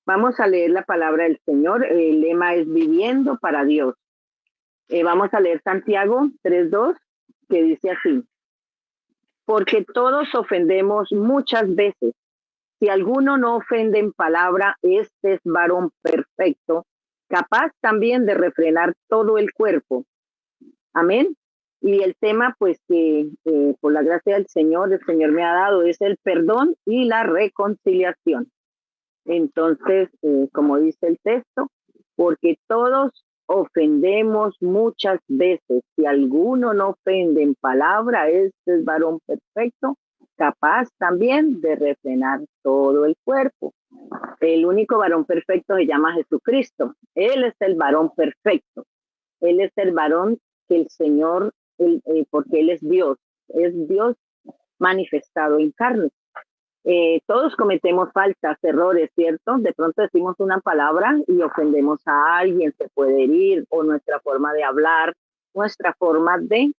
Vamos a leer la palabra del Señor. El lema es viviendo para Dios. Vamos a leer Santiago 3:2, que dice así: porque todos ofendemos muchas veces. Si alguno no ofende en palabra, este es varón perfecto, capaz también de refrenar todo el cuerpo. Amén. Y el tema, pues, que por la gracia del Señor, el Señor me ha dado, es el perdón y la reconciliación. Entonces, como dice el texto, porque todos ofendemos muchas veces. Si alguno no ofende en palabra, este es varón perfecto, capaz también de refrenar todo el cuerpo. El único varón perfecto se llama Jesucristo. Él es el varón perfecto. Él es el varón que el Señor, porque Él es Dios manifestado en carne. Todos cometemos faltas, errores, ¿cierto? De pronto decimos una palabra y ofendemos a alguien, se puede herir, o nuestra forma de hablar, nuestra forma de,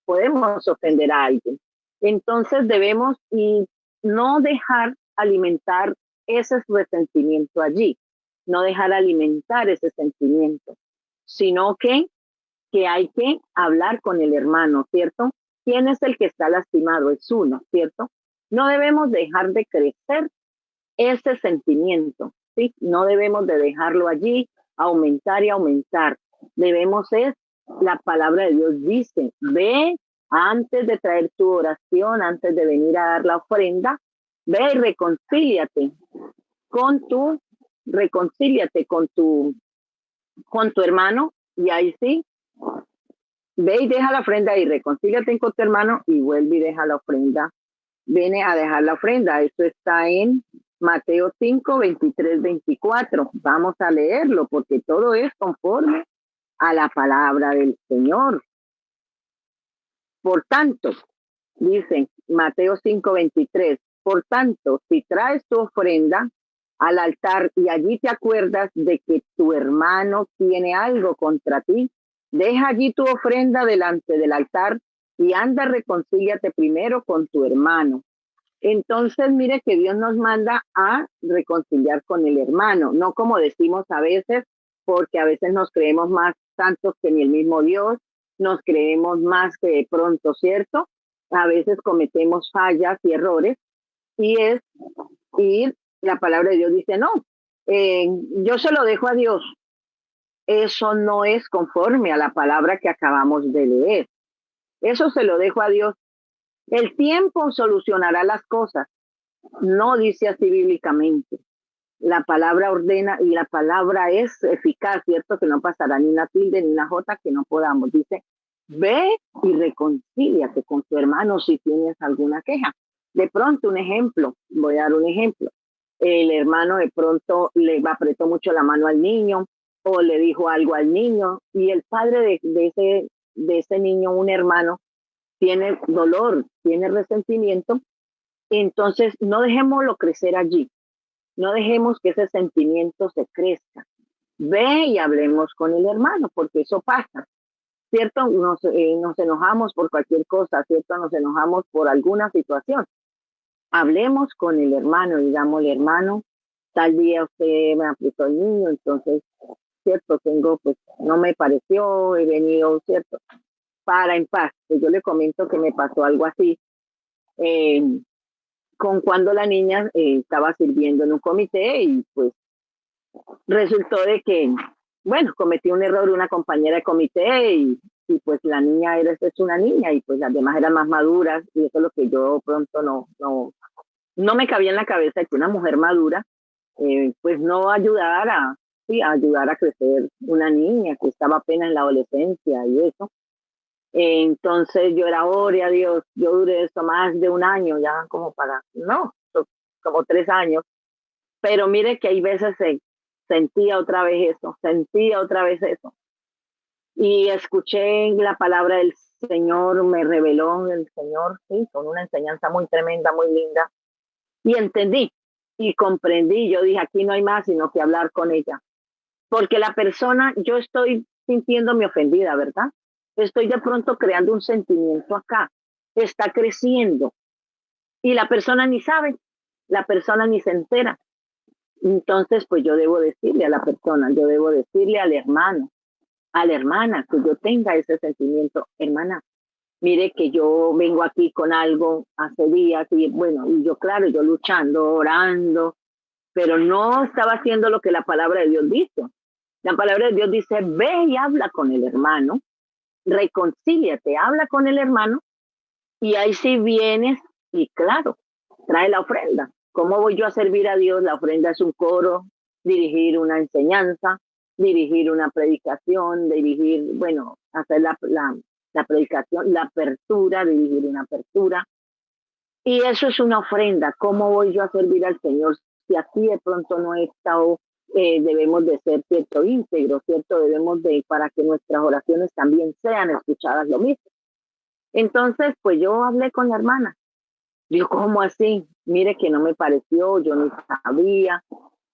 podemos ofender a alguien. Entonces debemos y no dejar alimentar ese resentimiento allí, no dejar alimentar ese sentimiento, sino que hay que hablar con el hermano, ¿cierto? ¿Quién es el que está lastimado? Es uno, ¿cierto? No debemos dejar de crecer ese sentimiento, ¿sí? No debemos de dejarlo allí, aumentar y aumentar. Debemos la palabra de Dios dice, ve antes de traer tu oración, antes de venir a dar la ofrenda, ve y reconcíliate con tu hermano, y ahí sí, ve y deja la ofrenda y reconcíliate con tu hermano y vuelve y deja la ofrenda. Viene a dejar la ofrenda. Esto está en Mateo 5, 23, 24. Vamos a leerlo porque todo es conforme a la palabra del Señor. Por tanto, dice Mateo 5, 23, por tanto, si traes tu ofrenda al altar y allí te acuerdas de que tu hermano tiene algo contra ti, deja allí tu ofrenda delante del altar y anda, reconcíliate primero con tu hermano. Entonces, mire que Dios nos manda a reconciliar con el hermano, no como decimos a veces, porque a veces nos creemos más santos que ni el mismo Dios, nos creemos más que de pronto, ¿cierto? A veces cometemos fallas y errores, y la palabra de Dios dice, no, yo se lo dejo a Dios. Eso no es conforme a la palabra que acabamos de leer. Eso se lo dejo a Dios. El tiempo solucionará las cosas. No dice así bíblicamente. La palabra ordena y la palabra es eficaz, ¿cierto? Que no pasará ni una tilde ni una jota que no podamos. Dice, ve y reconcíliate con tu hermano si tienes alguna queja. De pronto, un ejemplo, voy a dar un ejemplo. El hermano de pronto le apretó mucho la mano al niño o le dijo algo al niño, y el padre de ese niño, un hermano, tiene dolor, tiene resentimiento. Entonces no dejémoslo crecer allí, no dejemos que ese sentimiento se crezca. Ve y hablemos con el hermano, porque eso pasa, ¿cierto? Nos enojamos por cualquier cosa, ¿cierto? Nos enojamos por alguna situación. Hablemos con el hermano, digámosle, hermano, tal día usted me apretó el niño, entonces, ¿cierto? Pues, no me pareció, he venido, ¿cierto? Para en paz. Pues yo le comento que me pasó algo así, eh, con cuando la niña estaba sirviendo en un comité, y pues resultó de que, bueno, cometí un error una compañera de comité, y pues la niña es una niña, y pues las demás eran más maduras, y eso es lo que yo pronto no me cabía en la cabeza, que una mujer madura pues no ayudara, sí, a ayudar a crecer una niña que estaba apenas en la adolescencia y eso. Entonces yo era, ore a Dios, yo duré esto más de un año, ya como 3 años, pero mire que hay veces sentía otra vez eso, y escuché la palabra del Señor, me reveló el Señor, sí, con una enseñanza muy tremenda, muy linda, y entendí y comprendí. Yo dije, aquí no hay más sino que hablar con ella, porque la persona, yo estoy sintiéndome ofendida, ¿verdad? Estoy de pronto creando un sentimiento acá, está creciendo, y la persona ni sabe, la persona ni se entera. Entonces, pues yo debo decirle a la persona, yo debo decirle al hermano, a la hermana, que yo tenga ese sentimiento, hermana, mire que yo vengo aquí con algo hace días y bueno, y yo claro, yo luchando, orando, pero no estaba haciendo lo que la palabra de Dios dice. La palabra de Dios dice, ve y habla con el hermano, reconcíliate, habla con el hermano y ahí sí vienes y claro, trae la ofrenda. ¿Cómo voy yo a servir a Dios? La ofrenda es un coro, dirigir una enseñanza, dirigir una predicación, dirigir, bueno, hacer la predicación, la apertura, dirigir una apertura. Y eso es una ofrenda. ¿Cómo voy yo a servir al Señor si aquí de pronto no he estado? Debemos de ser cierto íntegro, cierto, debemos de, para que nuestras oraciones también sean escuchadas lo mismo. Entonces, pues yo hablé con la hermana. Digo, ¿cómo así? Mire que no me pareció, yo no sabía.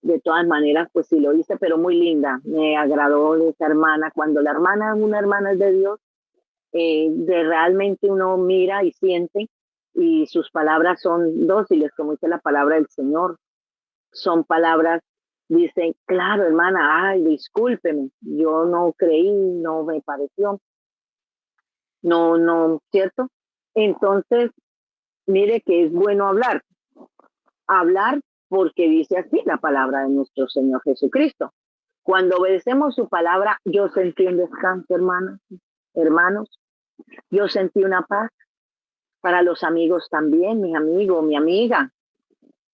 De todas maneras, pues sí lo hice, pero muy linda. Me agradó esa hermana. Cuando la hermana, una hermana es de Dios, de realmente uno mira y siente y sus palabras son dóciles, como dice la palabra del Señor. Son palabras, dice, claro, hermana, ay, discúlpeme, yo no creí, no me pareció, no, ¿cierto? Entonces, mire que es bueno hablar porque dice así la palabra de nuestro Señor Jesucristo. Cuando obedecemos su palabra, yo sentí un descanso, hermanos, yo sentí una paz. Para los amigos también, mi amigo, mi amiga.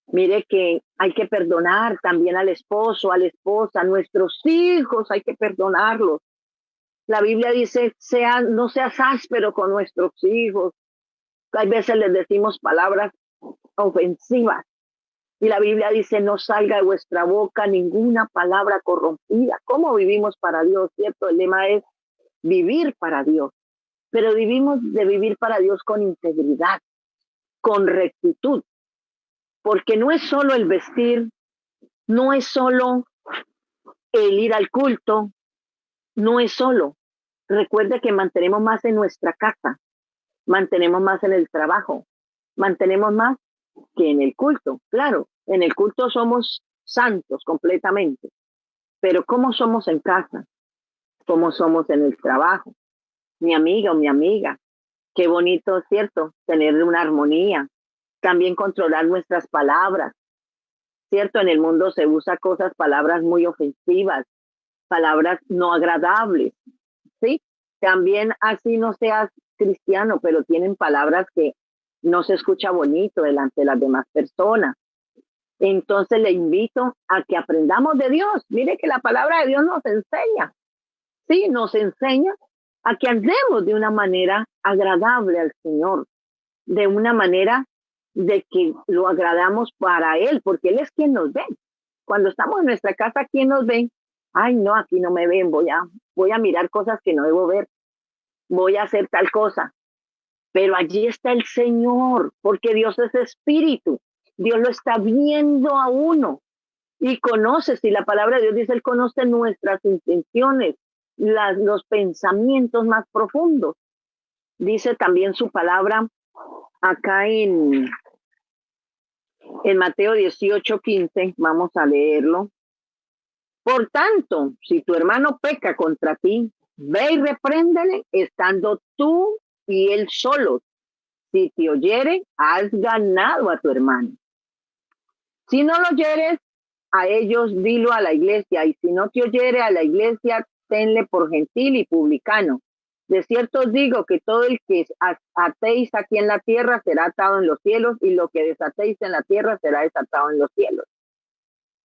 Mire que hay que perdonar también al esposo, a la esposa, a nuestros hijos, hay que perdonarlos. La Biblia dice, no seas áspero con nuestros hijos. Hay veces les decimos palabras ofensivas. Y la Biblia dice, no salga de vuestra boca ninguna palabra corrompida. ¿Cómo vivimos para Dios? ¿Cierto? El lema es vivir para Dios. Pero vivimos de vivir para Dios con integridad, con rectitud. Porque no es solo el vestir, no es solo el ir al culto, no es solo. Recuerde que mantenemos más en nuestra casa, mantenemos más en el trabajo, mantenemos más que en el culto. Claro, en el culto somos santos completamente, pero ¿cómo somos en casa? ¿Cómo somos en el trabajo? Mi amiga o mi amiga, qué bonito, ¿cierto? Tener una armonía, también controlar nuestras palabras, ¿cierto? En el mundo se usa palabras muy ofensivas, palabras no agradables, ¿sí? También así no seas cristiano, pero tienen palabras que no se escucha bonito delante de las demás personas. Entonces le invito a que aprendamos de Dios. Mire que la palabra de Dios nos enseña, ¿sí? Nos enseña a que andemos de una manera agradable al Señor, de una manera de que lo agradamos para Él, porque Él es quien nos ve. Cuando estamos en nuestra casa, ¿quién nos ve? Ay, no, aquí no me ven, voy a mirar cosas que no debo ver, voy a hacer tal cosa. Pero allí está el Señor, porque Dios es espíritu. Dios lo está viendo a uno y conoce, si la palabra de Dios dice, Él conoce nuestras intenciones, los pensamientos más profundos. Dice también su palabra acá en Mateo 18:15, vamos a leerlo. Por tanto, si tu hermano peca contra ti, ve y repréndele, estando tú y él solos. Si te oyere, has ganado a tu hermano. Si no lo oyeres, a ellos dilo a la iglesia, y si no te oyere a la iglesia, tenle por gentil y publicano. De cierto os digo que todo el que atéis aquí en la tierra será atado en los cielos, y lo que desatéis en la tierra será desatado en los cielos.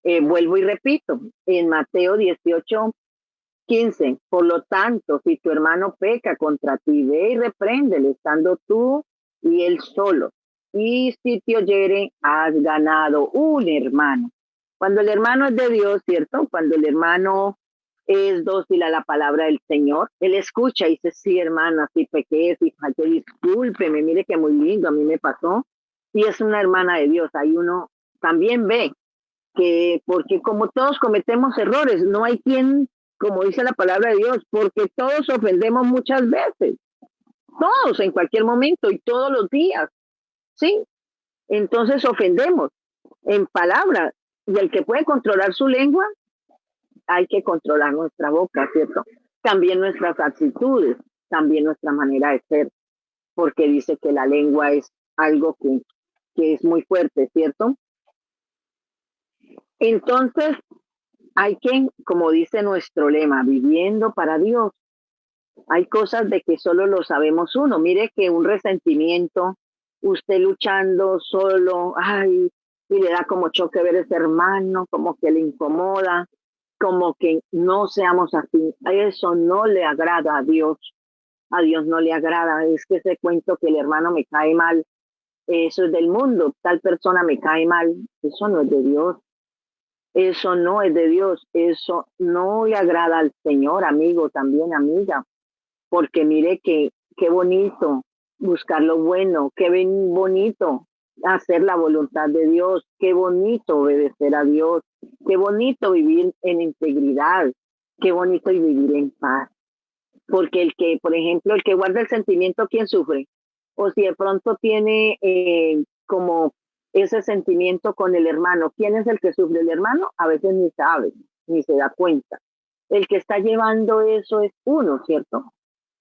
Vuelvo y repito, en Mateo 18:15, por lo tanto, si tu hermano peca contra ti, ve y repréndele, estando tú y él solo. Y si te oyere, has ganado un hermano. Cuando el hermano es de Dios, ¿cierto? Cuando el hermano es dócil a la palabra del Señor, él escucha y dice, sí, hermana, sí pequé, sí fallé, discúlpeme, mire que muy lindo, a mí me pasó. Y es una hermana de Dios, ahí uno también ve que, porque como todos cometemos errores, no hay quien, como dice la palabra de Dios, porque todos ofendemos muchas veces, todos en cualquier momento y todos los días, ¿sí? Entonces ofendemos en palabras, Y el que puede controlar su lengua, hay que controlar nuestra boca, ¿cierto? También nuestras actitudes, también nuestra manera de ser, porque dice que la lengua es algo que es muy fuerte, ¿cierto? Entonces, hay que, como dice nuestro lema, viviendo para Dios. Hay cosas de que solo lo sabemos uno. Mire que un resentimiento, usted luchando solo, ay, y le da como choque ver a ese hermano, como que le incomoda, como que no seamos así. Eso no le agrada a Dios no le agrada. Es que ese cuento que el hermano me cae mal, eso es del mundo, tal persona me cae mal, eso no es de Dios. Eso no es de Dios, eso no le agrada al Señor, amigo, también amiga, porque mire que qué bonito buscar lo bueno, qué bonito hacer la voluntad de Dios, qué bonito obedecer a Dios, qué bonito vivir en integridad, qué bonito vivir en paz. Porque el que, por ejemplo, el que guarda el sentimiento, ¿quién sufre? O si de pronto tiene como ese sentimiento con el hermano, ¿quién es el que sufre? El hermano a veces ni sabe, ni se da cuenta. El que está llevando eso es uno, ¿cierto?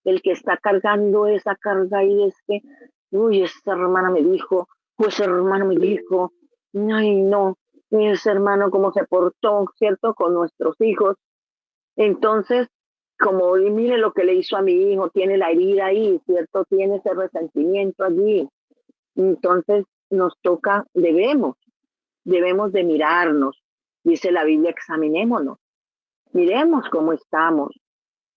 El que está cargando esa carga y es que, uy, esa hermana me dijo, pues ese hermano me dijo, ay no, ese hermano cómo se portó, ¿cierto? Con nuestros hijos. Entonces, como mire lo que le hizo a mi hijo, tiene la herida ahí, ¿cierto? Tiene ese resentimiento allí. Entonces, nos toca, debemos de mirarnos. Dice la Biblia, examinémonos, miremos cómo estamos.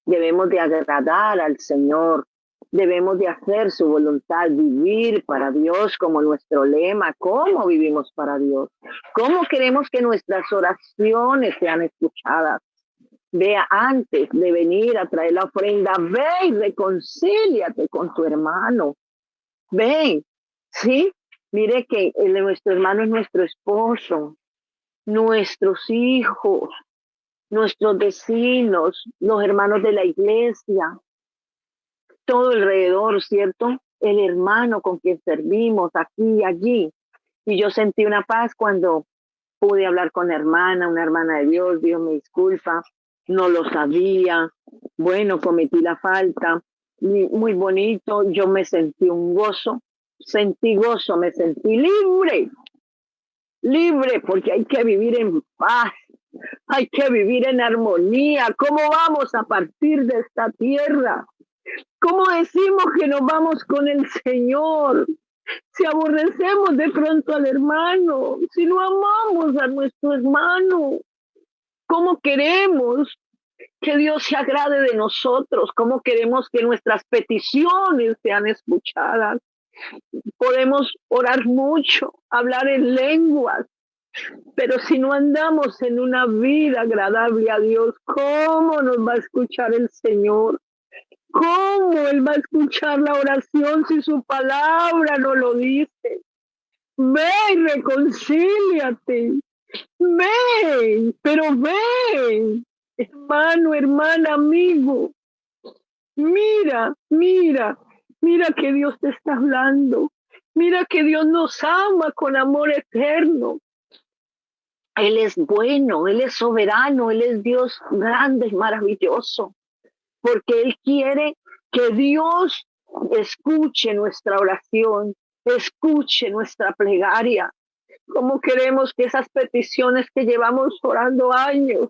Debemos de agradar al Señor, debemos de hacer su voluntad, vivir para Dios como nuestro lema. ¿Cómo vivimos para Dios? ¿Cómo queremos que nuestras oraciones sean escuchadas? Vea, antes de venir a traer la ofrenda, ve y reconcíliate con tu hermano. Ven, ¿sí? Mire que nuestro hermano es nuestro esposo, nuestros hijos, nuestros vecinos, los hermanos de la iglesia, todo alrededor, ¿cierto? El hermano con quien servimos aquí y allí. Y yo sentí una paz cuando pude hablar con la hermana, una hermana de Dios, Dios me disculpa, no lo sabía, bueno, cometí la falta, muy bonito, yo me sentí un gozo, sentí gozo, me sentí libre, libre, porque hay que vivir en paz, hay que vivir en armonía. ¿Cómo vamos a partir de esta tierra? ¿Cómo decimos que nos vamos con el Señor? Si aborrecemos de pronto al hermano, si no amamos a nuestro hermano, ¿cómo queremos que Dios se agrade de nosotros? ¿Cómo queremos que nuestras peticiones sean escuchadas? Podemos orar mucho, hablar en lenguas, pero si no andamos en una vida agradable a Dios, ¿cómo nos va a escuchar el Señor? ¿Cómo Él va a escuchar la oración si su palabra no lo dice? Ve y reconcíliate. Ven, pero ven, hermano, hermana, amigo. Mira, mira, mira que Dios te está hablando. Mira que Dios nos ama con amor eterno. Él es bueno, Él es soberano, Él es Dios grande y maravilloso. Porque Él quiere que Dios escuche nuestra oración, escuche nuestra plegaria. ¿Cómo queremos que esas peticiones que llevamos orando años,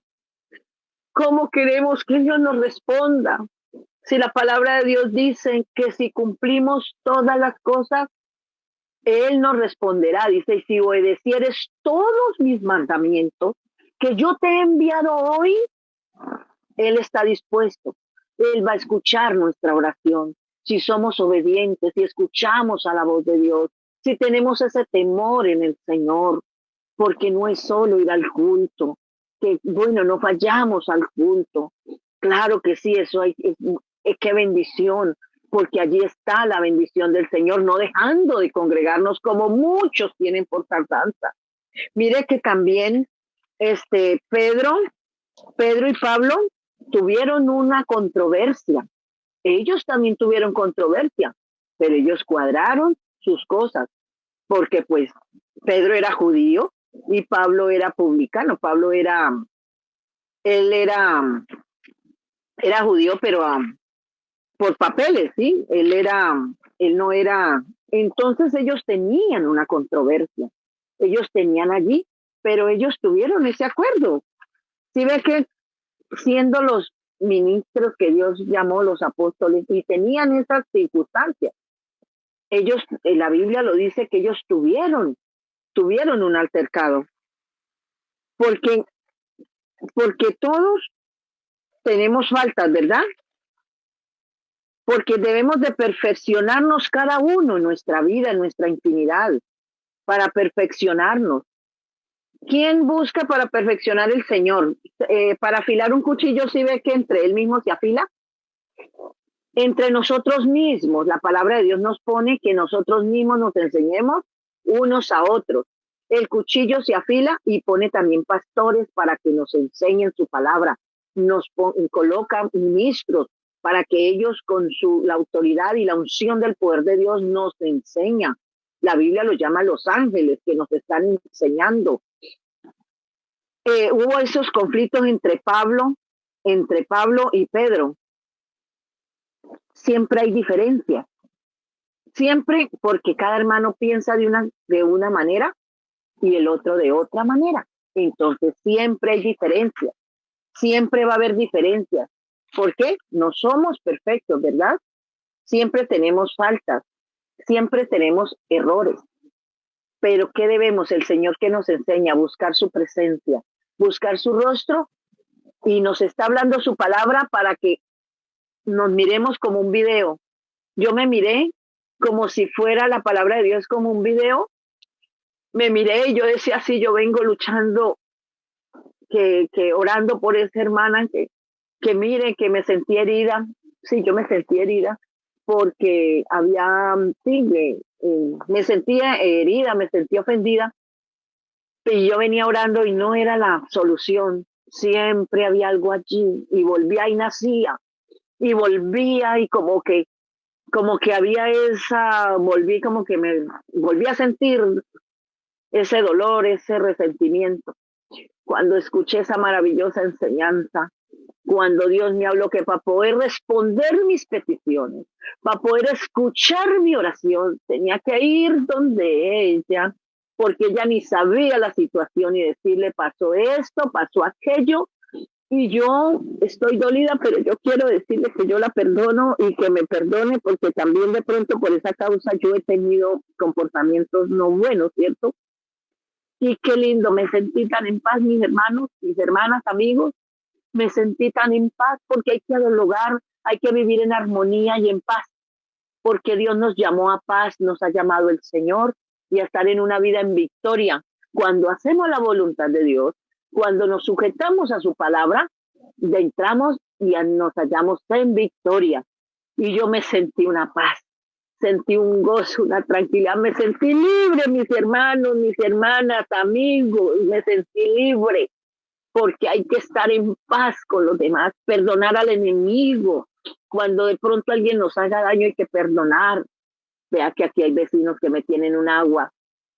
cómo queremos que Dios nos responda? Si la palabra de Dios dice que si cumplimos todas las cosas, Él nos responderá. Dice, y si obedecieres todos mis mandamientos que yo te he enviado hoy, Él está dispuesto. Él va a escuchar nuestra oración. Si somos obedientes, si escuchamos a la voz de Dios, si tenemos ese temor en el Señor, porque no es solo ir al culto, que bueno, no fallamos al culto. Claro que sí, eso qué bendición, porque allí está la bendición del Señor, no dejando de congregarnos como muchos tienen por tardanza. Mire que también Pedro y Pablo tuvieron una controversia. Ellos también tuvieron controversia, pero ellos cuadraron sus cosas, porque pues Pedro era judío, y Pablo era publicano. Él era judío, pero por papeles, ¿sí? Él no era. Entonces ellos tenían una controversia. Ellos tenían allí, pero ellos tuvieron ese acuerdo. Si ve que siendo los ministros que Dios llamó los apóstoles y tenían esas circunstancias, ellos, en la Biblia lo dice que ellos tuvieron un altercado, porque, porque todos tenemos faltas, ¿verdad? Porque debemos de perfeccionarnos cada uno en nuestra vida, en nuestra intimidad, para perfeccionarnos. ¿Quién busca para perfeccionar el Señor? Para afilar un cuchillo, si ve que entre él mismo se afila. Entre nosotros mismos, la palabra de Dios nos pone que nosotros mismos nos enseñemos unos a otros. El cuchillo se afila y pone también pastores para que nos enseñen su palabra. Nos coloca ministros para que ellos con la autoridad y la unción del poder de Dios nos enseñan. La Biblia los llama los ángeles que nos están enseñando. Hubo esos conflictos entre Pablo y Pedro. Siempre hay diferencias. Siempre, porque cada hermano piensa de una manera y el otro de otra manera. Entonces siempre hay diferencias. Siempre va a haber diferencias. ¿Por qué? No somos perfectos, ¿verdad? Siempre tenemos faltas. Siempre tenemos errores. Pero ¿qué debemos? El Señor que nos enseña a buscar su presencia, buscar su rostro, y nos está hablando su palabra para que nos miremos como un video. Yo me miré como si fuera la palabra de Dios como un video. Me miré y yo decía, sí, yo vengo luchando, que orando por esa hermana, que mire, que me sentí herida. Sí, yo me sentí herida porque sí, me sentía herida, me sentí ofendida. Y yo venía orando y no era la solución. Siempre había algo allí y volvía y nacía. Y volvía y como que había volví a sentir ese dolor, ese resentimiento. Cuando escuché esa maravillosa enseñanza, cuando Dios me habló que para poder responder mis peticiones, para poder escuchar mi oración, tenía que ir donde ella, porque ella ni sabía la situación y decirle, pasó esto, pasó aquello, y yo estoy dolida, pero yo quiero decirle que yo la perdono y que me perdone, porque también de pronto por esa causa yo he tenido comportamientos no buenos, ¿cierto? Y qué lindo, me sentí tan en paz, mis hermanos, mis hermanas, amigos, me sentí tan en paz porque hay que dialogar, hay que vivir en armonía y en paz, porque Dios nos llamó a paz, nos ha llamado el Señor y a estar en una vida en victoria. Cuando hacemos la voluntad de Dios, cuando nos sujetamos a su palabra, entramos y nos hallamos en victoria. Y yo me sentí una paz, sentí un gozo, una tranquilidad, me sentí libre, mis hermanos, mis hermanas, amigos, me sentí libre, porque hay que estar en paz con los demás, perdonar al enemigo. Cuando de pronto alguien nos haga daño hay que perdonar. Vea que aquí hay vecinos que me tienen un agua.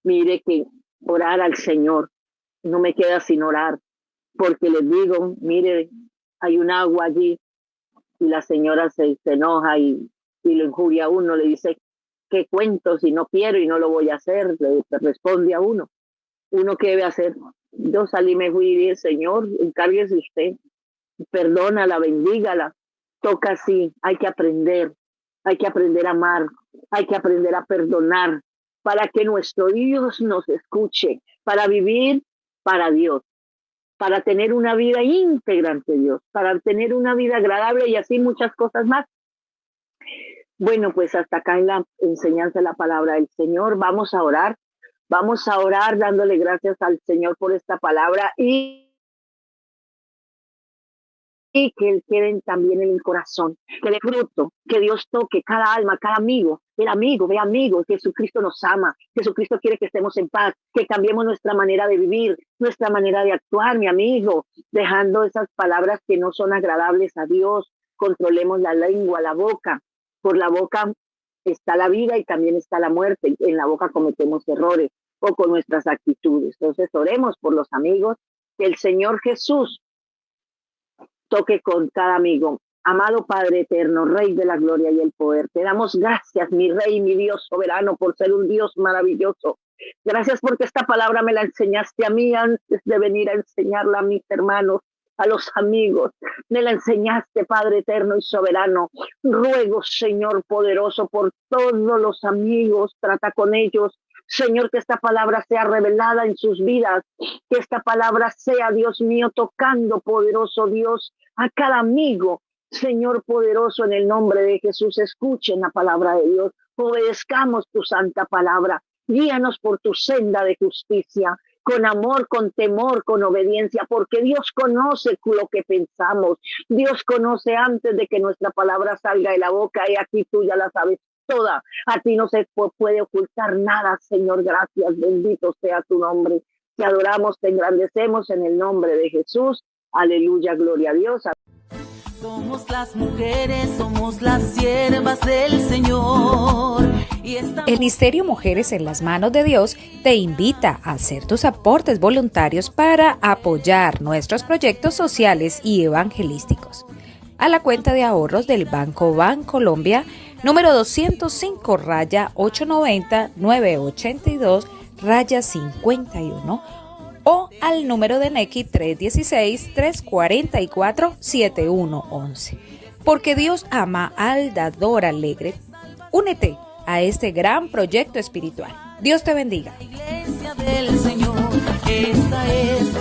Mire que orar al Señor, no me queda sin orar, porque les digo, mire, hay un agua allí, y la señora se enoja y lo injuria a uno, le dice, ¿qué cuento si no quiero y no lo voy a hacer? Le responde a uno. ¿Uno qué debe hacer? Yo salí, me fui y dije, Señor, encárguese usted, perdónala, bendígala, toca así, hay que aprender a amar, hay que aprender a perdonar, para que nuestro Dios nos escuche, para vivir para Dios, para tener una vida íntegra ante Dios, para tener una vida agradable y así muchas cosas más. Bueno, pues hasta acá en la enseñanza de la palabra del Señor. Vamos a orar dándole gracias al Señor por esta palabra y que Él quede también en el corazón, que dé fruto, que Dios toque cada alma, cada amigo, el amigo, ve amigo, Jesucristo nos ama, Jesucristo quiere que estemos en paz, que cambiemos nuestra manera de vivir, nuestra manera de actuar, mi amigo, dejando esas palabras que no son agradables a Dios, controlemos la lengua, la boca, por la boca está la vida y también está la muerte, en la boca cometemos errores, o con nuestras actitudes. Entonces oremos por los amigos, que el Señor Jesús toque con cada amigo. Amado Padre eterno, Rey de la gloria y el poder, te damos gracias, mi Rey, mi Dios soberano, por ser un Dios maravilloso. Gracias porque esta palabra me la enseñaste a mí antes de venir a enseñarla a mis hermanos, a los amigos. Me la enseñaste, Padre eterno y soberano. Ruego, Señor poderoso, por todos los amigos, trata con ellos. Señor, que esta palabra sea revelada en sus vidas, que esta palabra sea, Dios mío, tocando, poderoso Dios, a cada amigo. Señor poderoso, en el nombre de Jesús, escuchen la palabra de Dios, obedezcamos tu santa palabra, guíanos por tu senda de justicia, con amor, con temor, con obediencia, porque Dios conoce lo que pensamos, Dios conoce antes de que nuestra palabra salga de la boca, y aquí tú ya la sabes toda, a ti no se puede ocultar nada, Señor, gracias, bendito sea tu nombre, te adoramos, te engrandecemos en el nombre de Jesús, aleluya, gloria a Dios. Somos las mujeres, somos las siervas del Señor. El Ministerio Mujeres en las Manos de Dios te invita a hacer tus aportes voluntarios para apoyar nuestros proyectos sociales y evangelísticos. A la cuenta de ahorros del Banco Bancolombia, número 205-890-982-51, o al número de Nequi 316-344-7111. Porque Dios ama al dador alegre. Únete a este gran proyecto espiritual. Dios te bendiga. Iglesia del Señor, esta es